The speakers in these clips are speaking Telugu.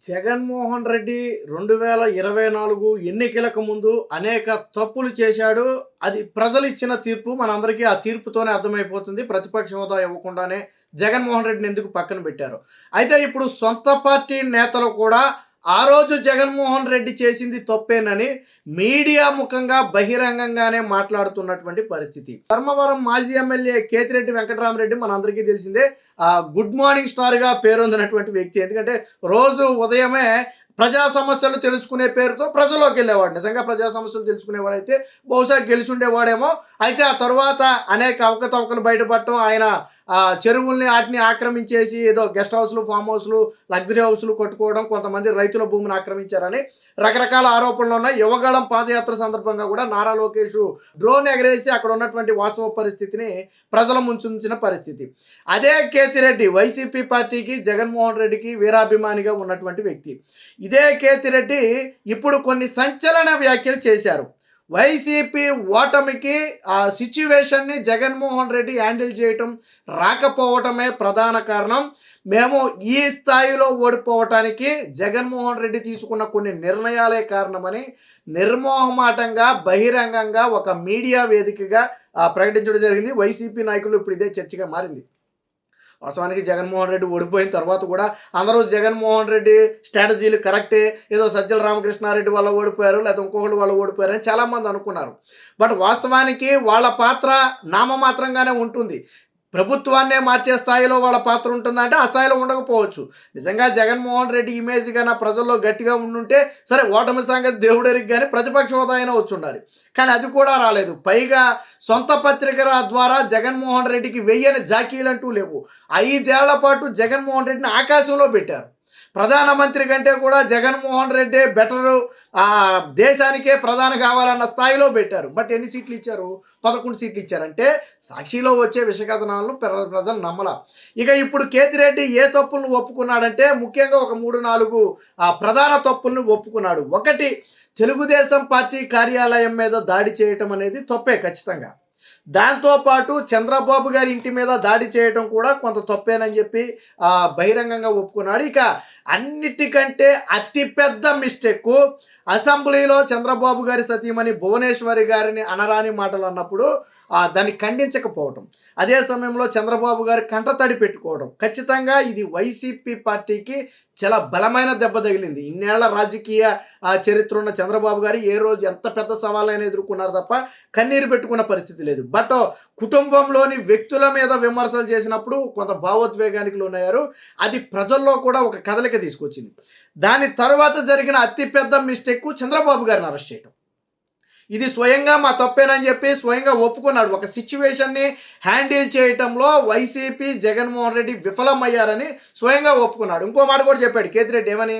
జగన్మోహన్ రెడ్డి 2024 ఎన్నికలకు ముందు అనేక తప్పులు చేశాడు. అది ప్రజలు ఇచ్చిన తీర్పు. మనందరికీ ఆ తీర్పుతోనే అర్థమైపోతుంది. ప్రతిపక్ష హోదా ఇవ్వకుండానే జగన్మోహన్ రెడ్డిని ఎందుకు పక్కన పెట్టారు. అయితే ఇప్పుడు సొంత పార్టీ నేతలు కూడా ఆ రోజు జగన్మోహన్ రెడ్డి చేసింది తప్పేనని మీడియా ముఖంగా బహిరంగంగానే మాట్లాడుతున్నటువంటి పరిస్థితి. ధర్మవరం మాజీ ఎమ్మెల్యే కేతిరెడ్డి వెంకటరామరెడ్డి మనందరికీ తెలిసిందే. గుడ్ మార్నింగ్ స్టార్గా పేరొందినటువంటి వ్యక్తి. ఎందుకంటే రోజు ఉదయమే ప్రజా సమస్యలు తెలుసుకునే పేరుతో ప్రజల్లోకి వెళ్ళేవాడు. నిజంగా ప్రజా సమస్యలు తెలుసుకునేవాడైతే బహుశా గెలిచుండేవాడేమో. అయితే ఆ తర్వాత అనేక అవకతవకలు బయటపడటం, ఆయన చెరువుల్ని వాటిని ఆక్రమించేసి ఏదో గెస్ట్ హౌస్లు, ఫామ్ హౌస్లు, లగ్జరీ హౌస్లు కట్టుకోవడం, కొంతమంది రైతుల భూమిని ఆక్రమించారని రకరకాల ఆరోపణలు ఉన్నాయి. యువగళం పాదయాత్ర సందర్భంగా కూడా నారా లోకేష్ డ్రోన్ ఎగరేసి అక్కడ ఉన్నటువంటి వాస్తవ పరిస్థితిని ప్రజల ముంచుంచిన పరిస్థితి. అదే కేతిరెడ్డి వైసీపీ పార్టీకి, జగన్మోహన్ రెడ్డికి వీరాభిమానిగా ఉన్నటువంటి వ్యక్తి. ఇదే కేతిరెడ్డి ఇప్పుడు కొన్ని సంచలన వ్యాఖ్యలు చేశారు. వైసీపీ ఓటమికి ఆ సిచ్యువేషన్ని జగన్మోహన్ రెడ్డి హ్యాండిల్ చేయటం రాకపోవటమే ప్రధాన కారణం. మేము ఈ స్థాయిలో ఓడిపోవటానికి జగన్మోహన్ రెడ్డి తీసుకున్న కొన్ని నిర్ణయాలే కారణమని నిర్మోహమాటంగా బహిరంగంగా ఒక మీడియా వేదికగా ప్రకటించడం జరిగింది. వైసీపీ నాయకులు ఇప్పుడు ఇదే చర్చగా మారింది. వాస్తవానికి జగన్మోహన్ రెడ్డి ఓడిపోయిన తర్వాత కూడా అందరూ జగన్మోహన్ రెడ్డి స్ట్రాటజీలు కరెక్టే, ఏదో సజ్జల రామకృష్ణారెడ్డి వల్ల ఓడిపోయారు, లేదా ఇంకొకళ్ళు వల్ల ఓడిపోయారు అని చాలామంది అనుకున్నారు. బట్ వాస్తవానికి వాళ్ళ పాత్ర నామమాత్రంగానే ఉంటుంది. ప్రభుత్వాన్నే మార్చే స్థాయిలో వాళ్ళ పాత్ర ఉంటుందంటే ఆ స్థాయిలో ఉండకపోవచ్చు. నిజంగా జగన్మోహన్ రెడ్డి ఇమేజ్ కన్నా ప్రజల్లో గట్టిగా ఉండుంటే సరే, ఓటమి సంగతి దేవుడెరికి కానీ ప్రతిపక్ష హోదా అయినా వచ్చి ఉండాలి. కానీ అది కూడా రాలేదు. పైగా సొంత పత్రికల ద్వారా జగన్మోహన్ రెడ్డికి వెయ్యని జాకీలంటూ లేవు. 5 ఏళ్ల పాటు జగన్మోహన్ రెడ్డిని ఆకాశంలో పెట్టారు. ప్రధానమంత్రి కంటే కూడా జగన్మోహన్ రెడ్డి బెటరు, దేశానికే ప్రధాని కావాలన్న స్థాయిలో పెట్టారు. బట్ ఎన్ని సీట్లు ఇచ్చారు? 11 సీట్లు ఇచ్చారంటే సాక్షిలో వచ్చే విషకథనాలను ప్రజలు నమ్మలా. ఇక ఇప్పుడు కేతిరెడ్డి ఏ తప్పులను ఒప్పుకున్నాడంటే ముఖ్యంగా ఒక 3-4 ప్రధాన తప్పులను ఒప్పుకున్నాడు. ఒకటి, తెలుగుదేశం పార్టీ కార్యాలయం మీద దాడి చేయటం అనేది తప్పే ఖచ్చితంగా. దాంతోపాటు చంద్రబాబు గారి ఇంటి మీద దాడి చేయటం కూడా కొంత తప్పేనని చెప్పి బహిరంగంగా ఒప్పుకున్నాడు. ఇక అన్నిటికంటే అతిపెద్ద మిస్టేక్, అసెంబ్లీలో చంద్రబాబు గారి సతీమణి భువనేశ్వరి గారిని అనరాని మాటలు అన్నప్పుడు దాన్ని ఖండించకపోవటం, అదే సమయంలో చంద్రబాబు గారి కంటతడి పెట్టుకోవడం, ఖచ్చితంగా ఇది వైసీపీ పార్టీకి చాలా బలమైన దెబ్బ తగిలింది. ఇన్నేళ్ల రాజకీయ చరిత్ర ఉన్న చంద్రబాబు గారు ఏ రోజు ఎంత పెద్ద సవాళ్ళైనా ఎదుర్కొన్నారు తప్ప కన్నీరు పెట్టుకున్న పరిస్థితి లేదు. బట్ కుటుంబంలోని వ్యక్తుల మీద విమర్శలు చేసినప్పుడు కొంత భావోద్వేగానికి లోనయ్యారు. అది ప్రజల్లో కూడా ఒక కదలిక తీసుకొచ్చింది. దాని తర్వాత జరిగిన అతిపెద్ద మిస్టేక్ చంద్రబాబు గారిని అరెస్ట్ చేయడం. ఇది స్వయంగా మా తప్పేనని చెప్పి స్వయంగా ఒప్పుకున్నాడు. ఒక సిచ్యువేషన్ని హ్యాండిల్ చేయటంలో వైసీపీ, జగన్మోహన్ రెడ్డి విఫలమయ్యారని స్వయంగా ఒప్పుకున్నాడు. ఇంకో మాట కూడా చెప్పాడు కేతిరెడ్డి. ఏమని?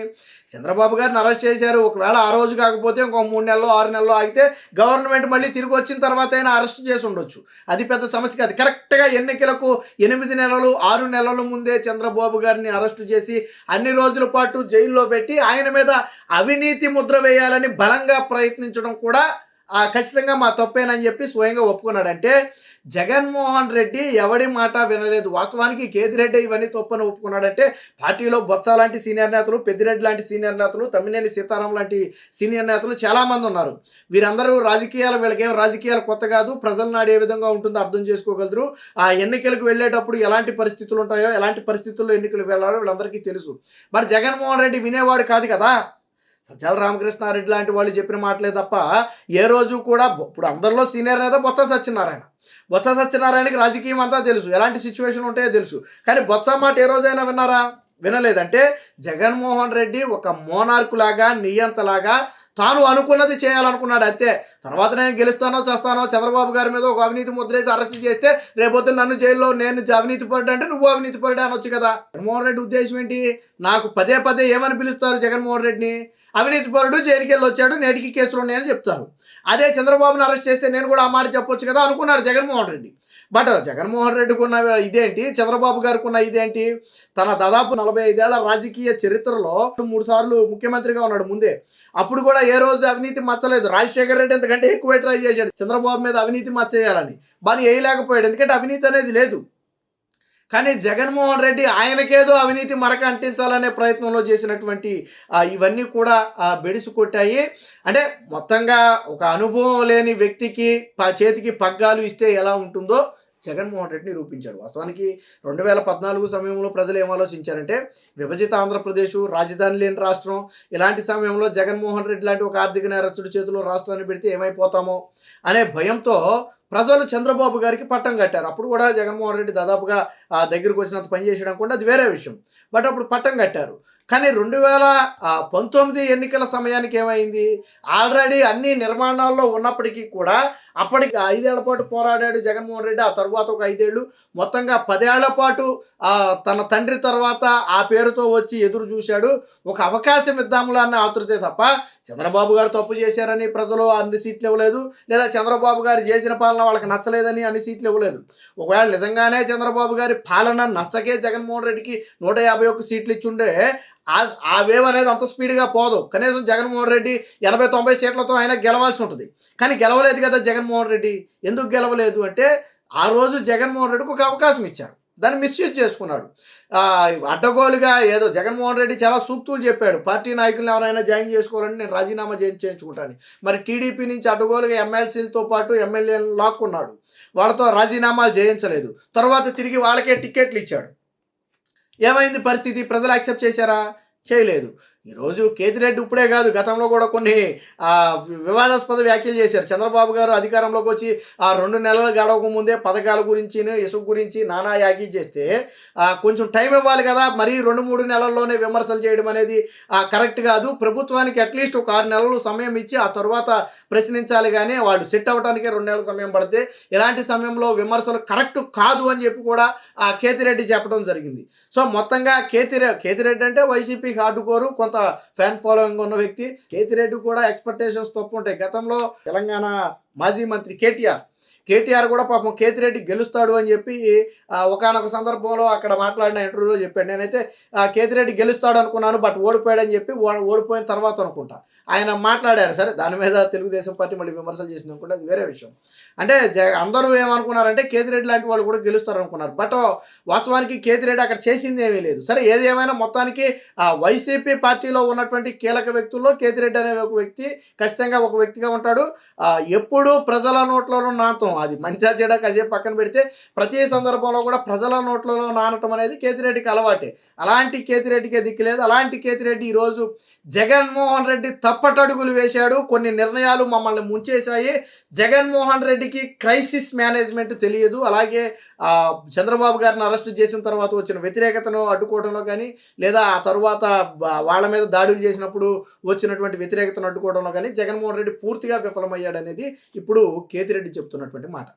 చంద్రబాబు గారిని అరెస్ట్ చేశారు, ఒకవేళ ఆ రోజు కాకపోతే ఇంకో 3 నెలలో 6 నెలలో ఆగితే గవర్నమెంట్ మళ్ళీ తిరిగి వచ్చిన తర్వాత అయినా అరెస్ట్ చేసి ఉండొచ్చు. అది పెద్ద సమస్య కాదు. కరెక్ట్గా ఎన్నికలకు 8 నెలలు 6 నెలల ముందే చంద్రబాబు గారిని అరెస్టు చేసి అన్ని రోజుల పాటు జైల్లో పెట్టి ఆయన మీద అవినీతి ముద్ర వేయాలని బలంగా ప్రయత్నించడం కూడా ఖచ్చితంగా మా తప్పేనని చెప్పి స్వయంగా ఒప్పుకున్నాడంటే జగన్మోహన్ రెడ్డి ఎవడి మాట వినలేదు. వాస్తవానికి కేతిరెడ్డి ఇవన్నీ తప్పని ఒప్పుకున్నాడంటే పార్టీలో బొత్స లాంటి సీనియర్ నేతలు, పెద్దిరెడ్డి లాంటి సీనియర్ నేతలు, తమ్మినేని సీతారాం లాంటి సీనియర్ నేతలు చాలామంది ఉన్నారు. వీరందరూ వీళ్ళకేం రాజకీయాలు కొత్త కాదు. ప్రజల నాడు ఏ విధంగా ఉంటుందో అర్థం చేసుకోగలరు. ఆ ఎన్నికలకు వెళ్ళేటప్పుడు ఎలాంటి పరిస్థితులు ఉంటాయో, ఎలాంటి పరిస్థితుల్లో ఎన్నికలకు వెళ్ళాలో వీళ్ళందరికీ తెలుసు. మరి జగన్మోహన్ రెడ్డి వినేవాడు కాదు కదా. సజ్జల రామకృష్ణారెడ్డి లాంటి వాళ్ళు చెప్పిన మాటలే తప్ప ఏ రోజు కూడా, ఇప్పుడు అందరిలో సీనియర్ నేత బొత్స సత్యనారాయణకి రాజకీయం అంతా తెలుసు, ఎలాంటి సిచ్యువేషన్ ఉంటాయో తెలుసు. కానీ బొత్స మాట ఏ రోజైనా విన్నారా? వినలేదంటే జగన్మోహన్ రెడ్డి ఒక మోనార్కు లాగా, నియంతలాగా తాను అనుకున్నది చేయాలనుకున్నాడు అంతే. తర్వాత నేను గెలుస్తానో చేస్తానో, చంద్రబాబు గారి మీద ఒక అవినీతి ముద్రేసి అరెస్ట్ చేస్తే రేపొద్దున నన్ను జైల్లో నేను అవినీతి పడ్డా అంటే నువ్వు అవినీతి పడ్డా అనొచ్చు కదా. జగన్మోహన్ రెడ్డి ఉద్దేశం ఏంటి? నాకు పదే ఏమని పిలుస్తారు జగన్మోహన్ రెడ్డిని? అవినీతి పరుడు, జైలుకి వెళ్ళి వచ్చాడు, నేటికి కేసులు ఉన్నాయని చెప్తారు. అదే చంద్రబాబుని అరెస్ట్ చేస్తే నేను కూడా ఆ మాట చెప్పొచ్చు కదా అనుకున్నాడు జగన్మోహన్ రెడ్డి. బట్ జగన్మోహన్ రెడ్డికి ఉన్న ఇదేంటి, చంద్రబాబు గారికి ఉన్న ఇదేంటి? తన దాదాపు 45 ఏళ్ల రాజకీయ చరిత్రలో 3 సార్లు ముఖ్యమంత్రిగా ఉన్నాడు ముందే. అప్పుడు కూడా ఏ రోజు అవినీతి మచ్చలేదు. రాజశేఖర రెడ్డి ఎంతకంటే ఎక్కువ ట్రై చేశాడు చంద్రబాబు మీద అవినీతి మచ్చేయాలని, బాగా వేయలేకపోయాడు. ఎందుకంటే అవినీతి అనేది లేదు. కానీ జగన్మోహన్ రెడ్డి ఆయనకేదో అవినీతి మరక అంటించాలనే ప్రయత్నంలో చేసినటువంటి ఇవన్నీ కూడా బెడిసి కొట్టాయి. అంటే మొత్తంగా ఒక అనుభవం లేని వ్యక్తికి చేతికి పగ్గాలు ఇస్తే ఎలా ఉంటుందో జగన్మోహన్ రెడ్డి నిరూపించాడు. వాస్తవానికి 2014 సమయంలో ప్రజలు ఏం ఆలోచించారంటే, విభజిత ఆంధ్రప్రదేశ్, రాజధాని లేని రాష్ట్రం, ఇలాంటి సమయంలో జగన్మోహన్ రెడ్డి లాంటి ఒక ఆర్థిక నేరస్తుడి చేతిలో రాష్ట్రాన్ని పెడితే ఏమైపోతామో అనే భయంతో ప్రజలు చంద్రబాబు గారికి పట్టం కట్టారు. అప్పుడు కూడా జగన్మోహన్ రెడ్డి దాదాపుగా దగ్గరికి వచ్చినంత పని చేసాడు అనుకుంటే అది వేరే విషయం. బట్ అప్పుడు పట్టం కట్టారు. కానీ 2019 ఎన్నికల సమయానికి ఏమైంది, ఆల్రెడీ అన్ని నిర్మాణాల్లో ఉన్నప్పటికీ కూడా అప్పటికి 5 ఏళ్ల పాటు పోరాడాడు జగన్మోహన్ రెడ్డి. ఆ తర్వాత ఒక 5 ఏళ్ళు, మొత్తంగా 10 ఏళ్ల పాటు తన తండ్రి తర్వాత ఆ పేరుతో వచ్చి ఎదురు చూశాడు. ఒక అవకాశం ఇద్దాములా అన్న ఆతృతే తప్ప చంద్రబాబు గారు తప్పు చేశారని ప్రజలు అన్ని సీట్లు ఇవ్వలేదు, లేదా చంద్రబాబు గారు చేసిన పాలన వాళ్ళకి నచ్చలేదని అన్ని సీట్లు ఇవ్వలేదు. ఒకవేళ నిజంగానే చంద్రబాబు గారి పాలన నచ్చకే జగన్మోహన్ రెడ్డికి 151 సీట్లు ఇచ్చుండే ఆ వేవ్ అనేది అంత స్పీడ్గా పోదు. కనీసం జగన్మోహన్ రెడ్డి 80-90 సీట్లతో ఆయన గెలవాల్సి ఉంటుంది. కానీ గెలవలేదు కదా జగన్మోహన్ రెడ్డి. ఎందుకు గెలవలేదు అంటే, ఆ రోజు జగన్మోహన్ రెడ్డికి ఒక అవకాశం ఇచ్చారు, దాన్ని మిస్యూజ్ చేసుకున్నాడు. అడ్డగోలుగా ఏదో జగన్మోహన్ రెడ్డి చాలా సూక్తులు చెప్పాడు, పార్టీ నాయకులను ఎవరైనా జాయిన్ చేసుకోవాలని నేను రాజీనామా చేయించుకుంటాను. మరి టీడీపీ నుంచి అడ్డగోలుగా ఎమ్మెల్సీలతో పాటు ఎమ్మెల్యేలను లాక్కున్నాడు, వాళ్ళతో రాజీనామాలు చేయించలేదు. తర్వాత తిరిగి వాళ్ళకే టికెట్లు ఇచ్చాడు. ఏమైంది పరిస్థితి? ప్రజలు యాక్సెప్ట్ చేశారా? చేయలేదు. ఈరోజు కేతిరెడ్డి ఇప్పుడే కాదు, గతంలో కూడా కొన్ని వివాదాస్పద వ్యాఖ్యలు చేశారు. చంద్రబాబు గారు అధికారంలోకి వచ్చి 2 నెలలు గడవక ముందే పథకాల గురించి, ఇసుక గురించి నానా యాగి చేస్తే కొంచెం టైం ఇవ్వాలి కదా. మరీ 2-3 నెలల్లోనే విమర్శలు చేయడం అనేది కరెక్ట్ కాదు. ప్రభుత్వానికి అట్లీస్ట్ ఒక 6 నెలలు సమయం ఇచ్చి ఆ తర్వాత ప్రశ్నించాలి. కానీ వాళ్ళు సెట్ అవ్వడానికే 2 నెలల సమయం పడితే ఇలాంటి సమయంలో విమర్శలు కరెక్ట్ కాదు అని చెప్పి కూడా కేతిరెడ్డి చెప్పడం జరిగింది. సో మొత్తంగా కేతిరెడ్డి అంటే వైసీపీకి హార్డ్కోరు, కొంత ఫ్యాన్ ఫాలోయింగ్ ఉన్న వ్యక్తి. కేతిరెడ్డి కూడా ఎక్స్పెక్టేషన్స్ తప్పు ఉంటాయి. గతంలో తెలంగాణ మాజీ మంత్రి కేటీఆర్ కూడా పాపం కేతిరెడ్డి గెలుస్తాడు అని చెప్పి ఒకానొక సందర్భంలో అక్కడ మాట్లాడిన ఇంటర్వ్యూలో చెప్పాడు. నేనైతే కేతిరెడ్డి గెలుస్తాడు అనుకున్నాను, బట్ ఓడిపోయాడని చెప్పి ఓడిపోయిన తర్వాత అనుకుంటా ఆయన మాట్లాడారు. సరే, దాని మీద తెలుగుదేశం పార్టీ మళ్ళీ విమర్శలు చేసింది అనుకుంటే అది వేరే విషయం. అంటే అందరూ ఏమనుకున్నారంటే కేతిరెడ్డి లాంటి వాళ్ళు కూడా గెలుస్తారు అనుకున్నారు. బట్ వాస్తవానికి కేతిరెడ్డి అక్కడ చేసింది ఏమీ లేదు. సరే, ఏది ఏమైనా మొత్తానికి వైసీపీ పార్టీలో ఉన్నటువంటి కీలక వ్యక్తుల్లో కేతిరెడ్డి అనే ఒక వ్యక్తి ఖచ్చితంగా ఒక వ్యక్తిగా ఉంటాడు. ఎప్పుడూ ప్రజల నోట్లలో నాతం, అది మంచిగా చెడ కాసేపు పక్కన పెడితే ప్రతి సందర్భంలో కూడా ప్రజల నోట్లలో నానటం అనేది కేతిరెడ్డికి అలవాటే. అలాంటి కేతిరెడ్డికే దిక్కులేదు. అలాంటి కేతిరెడ్డి ఈరోజు జగన్మోహన్ రెడ్డి తప్పటడుగులు వేశాడు. కొన్ని నిర్ణయాలు మమ్మల్ని ముంచేశాయి. జగన్మోహన్ రెడ్డికి క్రైసిస్ మేనేజ్మెంట్ తెలియదు. అలాగే చంద్రబాబు గారిని అరెస్టు చేసిన తర్వాత వచ్చిన వ్యతిరేకతను అడ్డుకోవడంలో కానీ, లేదా ఆ తర్వాత వాళ్ళ మీద దాడులు చేసినప్పుడు వచ్చినటువంటి వ్యతిరేకతను అడ్డుకోవడంలో కానీ జగన్మోహన్ రెడ్డి పూర్తిగా విఫలమయ్యాడనేది ఇప్పుడు కేతిరెడ్డి చెప్తున్నటువంటి మాట.